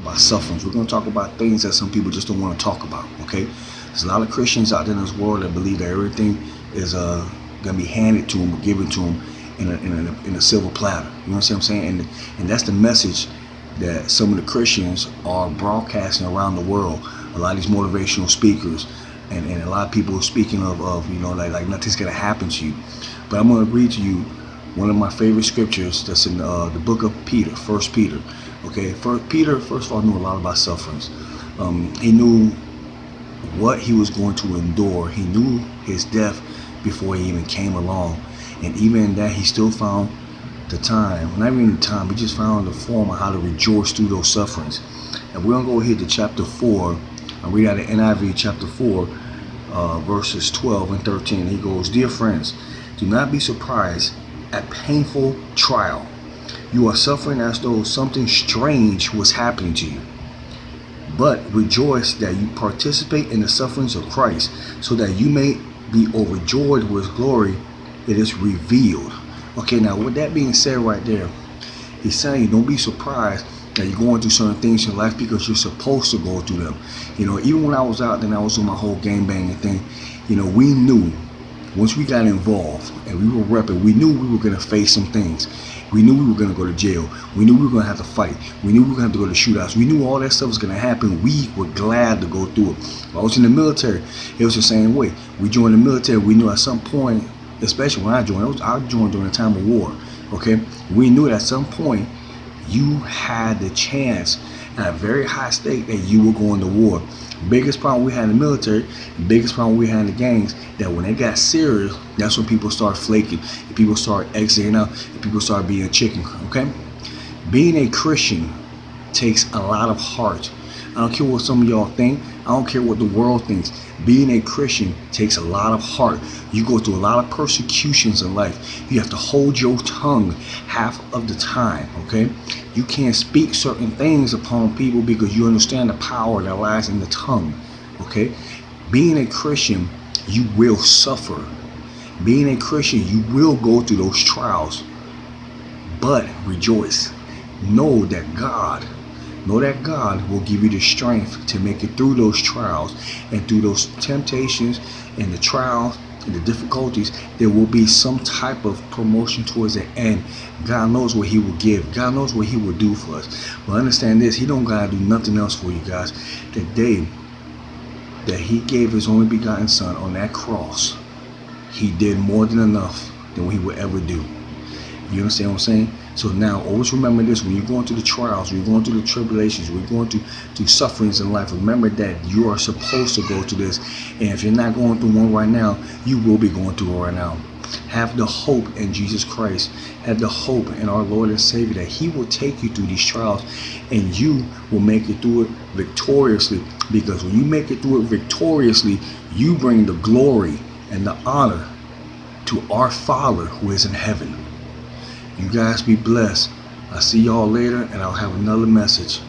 about sufferings. We're going to talk about things that some people just don't want to talk about. Okay, there's a lot of Christians out there in this world that believe that everything is going to be handed to them or given to them in a silver platter. You know what I'm saying? And that's the message that some of the Christians are broadcasting around the world. A lot of these motivational speakers and a lot of people speaking of like nothing's going to happen to you. But I'm going to read to you one of my favorite scriptures that's in the book of Peter, First Peter. Okay, Peter, first of all, knew a lot about sufferings. He knew what he was going to endure. He knew his death before he even came along. And even in that, he still found the time, not even the time, he just found the form of how to rejoice through those sufferings. And we're going to go here to chapter 4. I'll read out of NIV chapter 4, verses 12 and 13. He goes, "Dear friends, do not be surprised at painful trial. You are suffering as though something strange was happening to you. But rejoice that you participate in the sufferings of Christ, so that you may be overjoyed with glory it is revealed." Okay, now with that being said right there, he's saying don't be surprised that you're going through certain things in life because you're supposed to go through them. Even when I was out there and I was doing my whole gang banging thing, we knew once we got involved and we were repping, we knew we were going to face some things. We knew we were going to go to jail. We knew we were going to have to fight. We knew we were going to have to go to shootouts. We knew all that stuff was going to happen. We were glad to go through it. When I was in the military, it was the same way. We joined the military. We knew at some point, especially when I joined during the time of war. Okay, we knew at some point you had the chance at a very high stake that you were going to war. Biggest problem we had in the military, the biggest problem we had in the gangs, that when it got serious, that's when people start flaking, and people start exiting out, and people start being chicken. Okay, being a Christian takes a lot of heart. I don't care what some of y'all think. I don't care what the world thinks. Being a Christian takes a lot of heart. You go through a lot of persecutions in life. You have to hold your tongue half of the time, okay? You can't speak certain things upon people because you understand the power that lies in the tongue, okay? Being a Christian, you will suffer. Being a Christian, you will go through those trials. But rejoice. Know that God will give you the strength to make it through those trials and through those temptations and the trials and the difficulties. There will be some type of promotion towards the end. God knows what he will give. God knows what he will do for us. But understand this, he don't gotta do nothing else for you guys. The day that he gave his only begotten son on that cross, he did more than enough than what he would ever do. You understand what I'm saying? So now always remember this: when you're going through the trials, when you're going through the tribulations, when you're going through sufferings in life, remember that you are supposed to go through this. And if you're not going through one right now, you will be going through it right now. Have the hope in Jesus Christ. Have the hope in our Lord and Savior that he will take you through these trials and you will make it through it victoriously. Because when you make it through it victoriously, you bring the glory and the honor to our Father who is in heaven. You guys be blessed. I'll see y'all later, and I'll have another message.